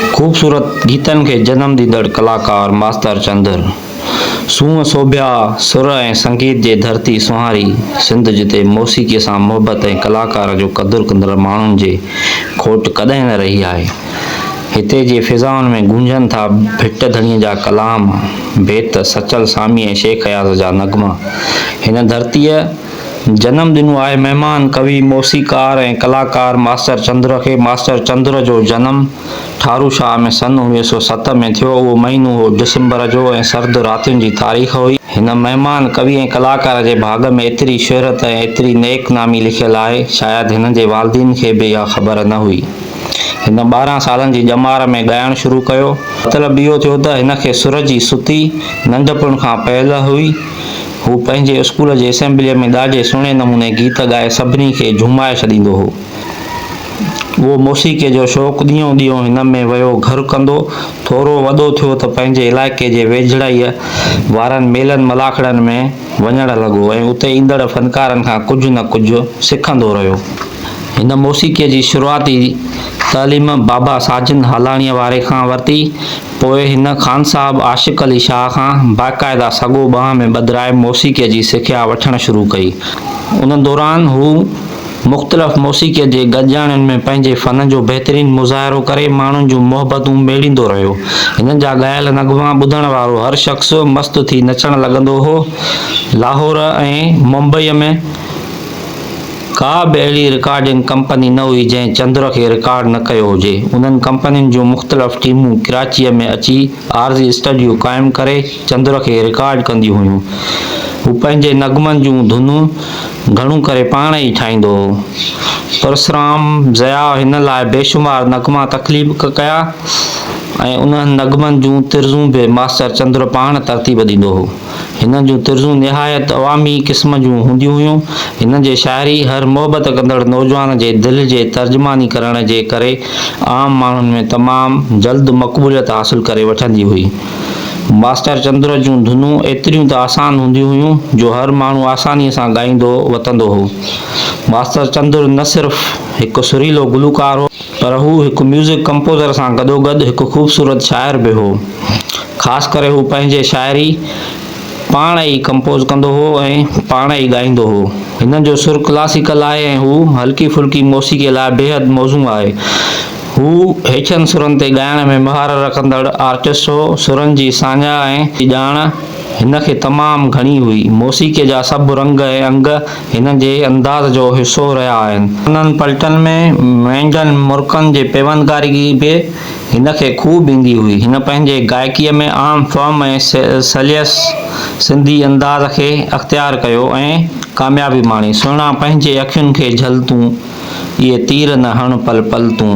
खूबसूरत गीतन के जन्म दींदड़ कलाकार मास्तर चंद्र। सूंह सोभिया सुर ऐं संगीत जे धरती सुहारी सिंध, जिते मौसीक़ीअ सां मोहबत ऐं कलाकार जो क़दुरु कंदड़ माण्हुनि जे खोट कॾहिं न रही आहे। हिते जे फिज़ाउनि में गूंजनि था भिट धणीअ जा कलाम, बेत सचल सामी ऐं शेख अयाज़ जा नग़मा। हिन धरतीअ जन्म ॾिनो आहे महिमान कवि मौसीक़ार ऐं कलाकार मास्तर चंद्र खे। मास्तर चंद्र जो जनमु ठारू शाह में सन 1907 में थियो। उहो महीनो हो डिसंबर जो ऐं सर्द रातियुनि जी तारीख़ हुई। हिन महिमान कवि ऐं कलाकार जे भाग में एतिरी शोहरत ऐं एतिरी नेक नामी लिखियल आहे, शायदि हिन जे वालिदीन खे बि इहा ख़बर न हुई। हिन 12 सालनि जी ॼमार में ॻाइणु शुरू कयो। मतिलबु इहो थियो त हिन खे सुर जी सुती नंढपण खां पयल हुई। हू पंहिंजे स्कूल जे असेंबलीअ में ॾाढे सुहिणे नमूने गीत ॻाए सभिनी खे झुमाए छॾींदो हो। उहो मौसीक़ीअ जो शौक़ु ॾींहों ॾींहों हिन में वियो घर कंदो। थोरो वॾो थियो त पंहिंजे इलाइक़े जे वेझड़ाईअ वारनि मेलनि मलाखड़नि में वञणु लॻो ऐं उते ईंदड़ फ़नकारनि खां कुझु न कुझु सिखंदो रहियो। हिन मौसीक़ीअ जी शुरूआती तालीम बाबा साजिद हालाणीअ वारे खां वरिती। पोइ हिन ख़ान साहब आशिक़ अली शाह खां बाक़ाइदा सॻो ॿांह में ॿदिराए मौसीक़ीअ जी सिख्या वठणु शुरू कई। उन दौरान हू मुख़्तलिफ़ मौसीक़ीअ जे गॾिजाणियुनि में पंहिंजे फ़न जो बहितरीनु मुज़ाहिरो करे माण्हुनि जूं मोहबतूं मेड़ींदो रहियो। हिननि जा ॻायल नग़मा ॿुधण वारो हर शख़्स मस्तु थी नचणु लॻंदो हो। लाहौर ऐं मुंबईअ में का बि अहिड़ी रिकॉर्डिंग कंपनी न हुई जंहिं चंद्र खे रिकॉर्ड न कयो हुजे। उन्हनि कंपनियुनि जूं मुख़्तलिफ़ टीमूं कराचीअ में अची आरज़ी स्टूडियो क़ाइमु करे चंद्र खे रिकॉर्ड कंदियूं हुयूं। हू पंहिंजे नग़मनि जूं धुनूं घणो करे पाण ई ठाहींदो हो। परसराम ज़या हिन लाइ बेशुमार नग़मा तख़लीक़ कया ऐं उन्हनि नग़मनि जूं तिर्ज़ूं बि मास्तर चंद्र पाण तरतीब ॾींदो हो। हिन जूं तिर्ज़ूं निहायत अवामी क़िस्म जूं हूंदियूं हुयूं। हिन जे शाइरी हर मोहबत कंदड़ नौजवान जे दिलि जे तर्जुमानी करण जे करे आम माण्हुनि में तमामु जल्द मक़बूलियत हासिलु करे वठंदी हुई। मास्तर चंद्र जूं धुनूं एतिरियूं त आसान हूंदियूं हुयूं जो हर माण्हू आसानीअ सां ॻाईंदो वतंदो हो। मास्तर चंद्र न सिर्फ़ु हिकु सुरीलो गुलूकार हो, पर हू हिकु म्यूज़िक कंपोज़र सां गॾोगॾु हिकु ख़ूबसूरत शाइर बि हो। ख़ासि करे हू पंहिंजे शाइरी पाण ई कंपोज़ कंदो हो ऐं पाण ई ॻाईंदो हो। हिन जो सुर क्लासिकल आहे ऐं हू हल्की फुल्की मौसीक़ीअ लाइ बेहद मौज़ू आहे। हू हेठनि सुरनि ते ॻाइण में महारत रखंदड़ आर्टिस्ट हो। सुरनि जी साञा ऐं ॼाण हिन खे तमामु घणी हुई। मौसीक़ीअ जा सभु रंग ऐं अंग हिन जे अंदाज़ जो हिसो रहिया आहिनि। उन्हनि पलटन में मेंढनि मुर्गनि जे पेवंदगारी बि हिन खे खूब ईंदी हुई। हिन पंहिंजे गायकीअ में आम फ़ॉर्म ऐं सलियस सिंधी अंदाज़ खे अख़्तियार कयो ऐं कामयाबी माणी। सुहिणा पंहिंजे अखियुनि खे झलतूं, इहे तीर न हण पल पल तूं।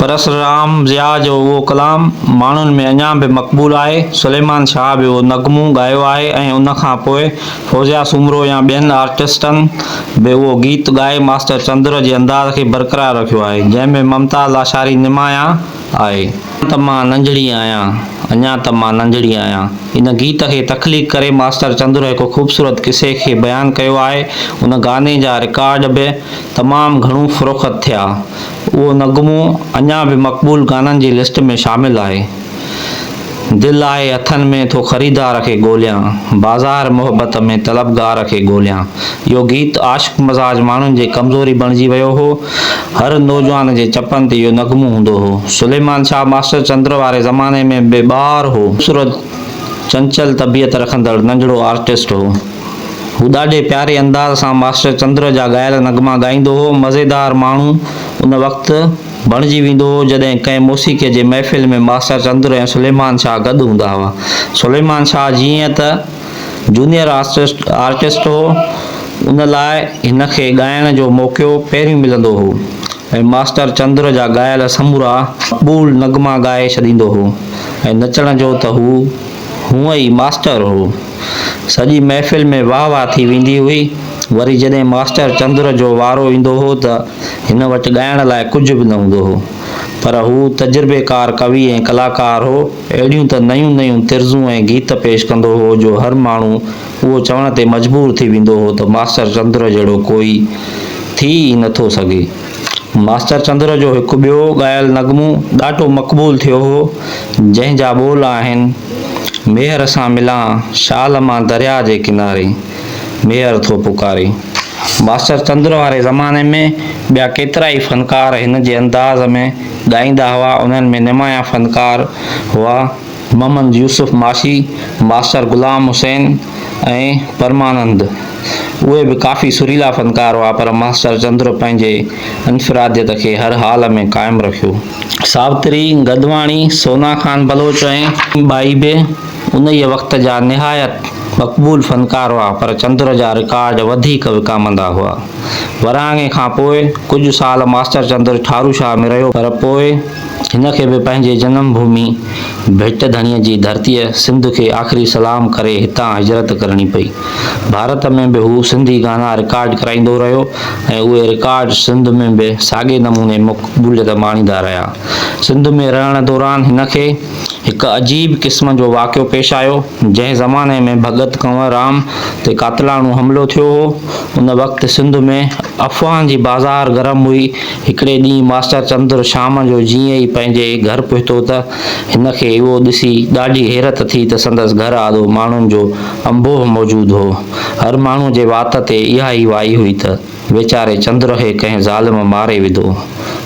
परसराम ज़िया जो उहो कलाम माण्हुनि में अञा बि मक़बूल आहे। सुलेमान शाह बि उहो नग़मो ॻायो आहे ऐं उन खां पोइ फौज़िया सूमरो या ॿियनि आर्टिस्टनि बि उहो गीत ॻाए मास्तर चंद्र जे अंदाज़ खे बरक़रार रखियो आहे, जंहिंमें ममताज़ लाशारी निमाया आहे। त मां नंढड़ी आहियां, अञा त मां नंढड़ी आहियां। इन गीत खे तख़लीक़ करे मास्तर चंद्र हिकु ख़ूबसूरत क़िसे खे बयानु कयो आहे। उन गाने जा रिकॉर्ड बि तमामु घणो फ़रोख़्त थिया। उहो नग़मो अञा बि मक़बूल गाननि जी लिस्ट में शामिल आहे। दिलि आहे हथनि में थो ख़रीदार खे ॻोल्हियां, बाज़ार मोहबत में तलबगार खे ॻोल्हियां। इहो गीत आशिक़ मज़ाज माण्हुनि जी कमज़ोरी बणिजी वियो हो। हर नौजवान जे चपनि ते इहो नग़मो हूंदो हो। सुलेमान शाह मास्टर चंद्र वारे ज़माने में बि ॿार हो। ख़ूबसूरत चंचल तबियत रखंदड़ नंढड़ो आर्टिस्ट हो। हू ॾाढे प्यारे अंदाज़ सां मास्टर चंद्र जा ॻायल नग़मा ॻाईंदो हो। मज़ेदार माण्हू उन वक़्तु बणिजी वेंदो हो जॾहिं कंहिं मौसीक़ीअ जे महफ़िल में मास्टर चंद्र ऐं सुलेमान शाह गॾु हूंदा हुआ। सुलेमान शाह जीअं त जूनियर आर्टिस्ट हो, उन लाइ हिन खे ॻाइण जो मौक़ो पहिरियों मिलंदो हो ऐं मास्टर चंद्र जा ॻायल समूरा मक़बूल नग़मा ॻाए छॾींदो हो ऐं नचण जो त हू हूअं ई मास्टर हो। सॼी महफ़िल में वाह वाह थी वेंदी हुई। वरी जॾहिं मास्टर चंद्र जो वारो ईंदो हो त हिन वटि ॻाइण लाइ कुझु बि न हूंदो हो, पर हू तजुर्बेकार कवि ऐं कलाकार हो। अहिड़ियूं त नयूं नयूं तिर्ज़ूं ऐं गीत पेश कंदो हो जो हर माण्हू उहो चवण ते मजबूर थी वेंदो हो त मास्टर चंद्र जहिड़ो कोई थी ई नथो सघे। मास्टर चंद्र जो हिकु ॿियो ॻायल नगमो ॾाढो मक़बूल थियो हो, जंहिंजा ॿोल आहिनि मेहर सां मिलां शाल मां दरिया जे किनारे, मेहर थो पुकारे। मास्टर चंद्र वारे ज़माने में ॿिया केतिरा ई फ़नकार हिन जे अंदाज़ में ॻाईंदा हुआ। उन्हनि में नुमाया फ़नकार हुआ मोहम्मद यूसुफ माशी, मास्टर गुलाम हुसैन ऐं परमानंद। उहे बि काफ़ी सुरीला फ़नकार हुआ, पर मास्टर चंद्र पंहिंजे इन्फिरादियत खे हर हाल में क़ाइमु रखियो। सावित्री गदवाणी, सोना खान बलोच ऐं बाई बि उन ई वक़्त जा निहायत मक़बूल फ़नकार हुआ, पर चंद्र जा रिकॉर्ड वधीक विकामंदा हुआ। वरांगे खां पोइ कुझु साल मास्टर चंद्र ठारूशाह में रहियो, पर पोइ हिन खे बि पंहिंजे जनम भूमि भिट धणीअ जी धरतीअ सिंध खे आख़िरी सलाम करे हितां हिजरत करणी पई। भारत में बि हू सिंधी गाना रिकॉर्ड कराईंदो रहियो ऐं उहे रिकॉर्ड सिंध में बि साॻे नमूने मक़बूलियत माणींदा रहिया। सिंध में रहण दौरान हिन खे हिकु अजीब क़िस्म जो वाक़ियो पेश आयो। जंहिं ज़माने में भगत कंवर राम ते कातलाणो हमिलो थियो हो, उन वक़्तु सिंध में अफ़वाहनि जी बाज़ार गरम हुई। हिकिड़े ॾींहुं मास्टर चंद्र शाम जो जीअं ई पंहिंजे घर पहुतो त हिन खे इहो ॾिसी ॾाढी हैरत थी त संदसि घर आॾो माण्हुनि जो अंबोह मौजूदु हो। हर माण्हू जे वात ते इहा ई वाई हुई त वीचारे चंद्र खे कंहिं ज़ालिम मारे विधो।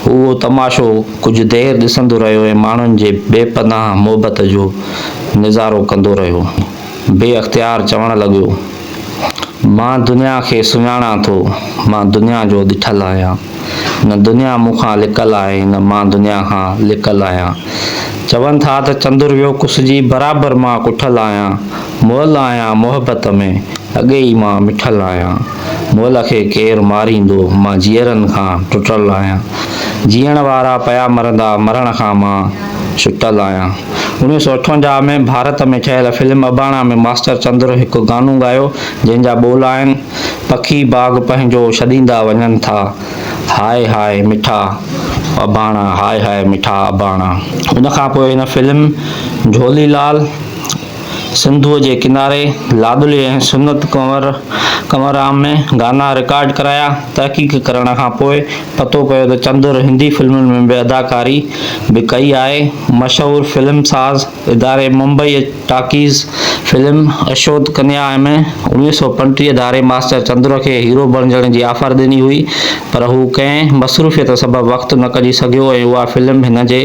उहो तमाशो कुझु देरि ॾिसंदो रहियो ऐं माण्हुनि जे बेपनाह मोहबत जो नज़ारो कंदो रहियो। बेअख़्तियार चवणु लॻो, मां दुनिया खे सुञाणां थो, मां दुनिया जो ॾिठल आहियां। न दुनिया मूंखां लिकल आहे, न मां दुनिया खां लिकल आहियां। चवनि था त चंद्र वियो कुसिजी, बराबरि मां कुठल आहियां। मुअल आहियां मोहबत में, अॻे ई मां मिठल आहियां। मुअल खे केरु मारींदो, मां जीअरनि खां टुटल आहियां। जीअण वारा पिया मरंदा, मरण खां मां छुटल आहियां। 1958 में भारत में ठहियल फिल्म अबाणा में मास्टर चंद्र हिकु गानो ॻायो, जंहिंजा ॿोल आहिनि, पखी बाग़ पंहिंजो छॾींदा वञनि था, हाय हाय मिठा अबाणा, हाय हाय मिठा अबाणा। उन खां पोइ हिन फिल्म झोलीलाल सिंधूअ जे किनारे, लाडली ऐं सुन्नत कंवरराम में गाना रिकॉर्ड कराया। तहक़ीक़ करण खां पोइ पतो पियो त चंद्र हिंदी फिल्मुनि में बि अदाकारी बि कई आहे। मशहूरु फिल्म साज़ इदारे मुंबई टाकीज़ फिल्म अशोक कन्या में 1935 धारे मास्टर चंद्र खे हीरो बणजण जी ऑफर ॾिनी हुई, पर हू कंहिं मसरूफ़ियत सबबि वक़्तु न कढी सघियो ऐं उहा फिल्म हिन जे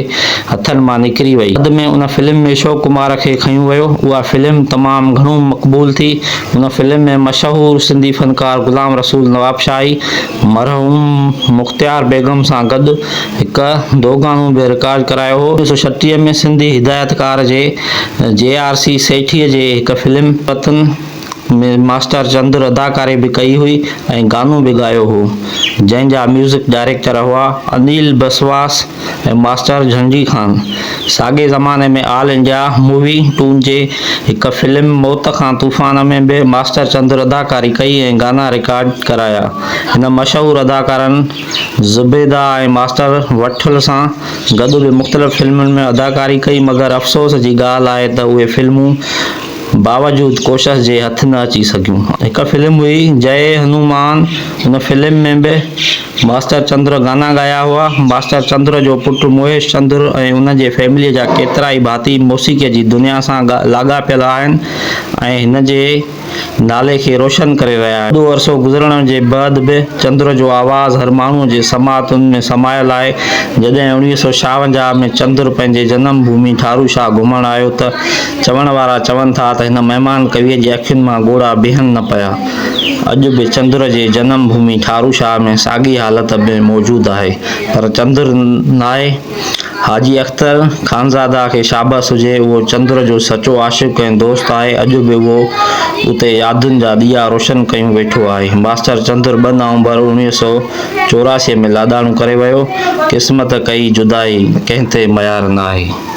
हथनि मां निकिरी वई। बाद में उन फिल्म में अशोक कुमार खे खंयो वियो। उहा फिल्म तमामु घणो मक़बूल थी। उन फिल्म में मशहूरु सिंधी फ़नकार गुलाम रसूल नवाबशाही मरहूम मुख़्तियार बेगम सां गॾु हिकु दो गानो बि रिकॉर्ड करायो हो। 1936 में सिंधी हिदायतकार JRC सेठीअ जे हिकु फिल्म वतन में मास्टर चंद्र अदाकारी बि कई हुई ऐं गानो बि ॻायो हो, जंहिंजा म्यूज़िक डायरेक्टर हुआ अनिल बसवास ऐं मास्टर झंडी खान। साॻे ज़माने में ऑल इंडिया मूवी 2 जे हिकु फिल्म मौत खां तूफ़ान में बि मास्टर चंद्र अदाकारी कई ऐं गाना रिकॉर्ड कराया। हिन मशहूरु अदाकारनि ज़ुबैदा ऐं मास्टर वठल सां गॾु बि मुख़्तलिफ़ फिल्मुनि में अदाकारी कई, मगर अफ़सोस जी ॻाल्हि आहे त उहे फिल्मूं बावजूद कोशिश जे हथ न अची सघियूं। हिकु फिल्म हुई जय हनुमान, उन फिल्म में बि मास्टर चंद्र गाना ॻाया हुआ। मास्टर चंद्र जो पुटु मोहेश चंद्र ऐं उन जे फैमिलीअ जा केतिरा ई भाती मौसीक़ीअ जी दुनिया सां लाॻापियल आहिनि ऐं हिन जे नाले खे रोशन करे रहिया आहिनि। ॾाढो अरसो गुज़रण जे बैदि बि चंद्र जो आवाज़ हर माण्हूअ जे समातुनि में समायल आहे। जॾहिं 1956 में चंद्र पंहिंजे जनम भूमि ठारूशाह घुमण आयो त चवण वारा चवनि था त हिन महिमान कविअ जी अखियुनि मां ॻोढ़ा बीहनि न पिया। अॼु बि चंद्र जे जनम भूमि ठारूशाह में साॻी हालत में मौजूदु आहे, पर चंद्र नाहे। हाजी अख्तर खानज़ादा खे शाबस हुजे, उहो चंद्र जो सचो आशिक़ ऐं दोस्त आहे। अॼु बि उहो उते यादुनि जा ॾीआ रोशन कयूं वेठो आहे। मास्टर चंद्र 2 नवंबर 1984 में लाॾाणो करे वियो। क़िस्मत कई जुदाई, कंहिं ते मयार न आहे।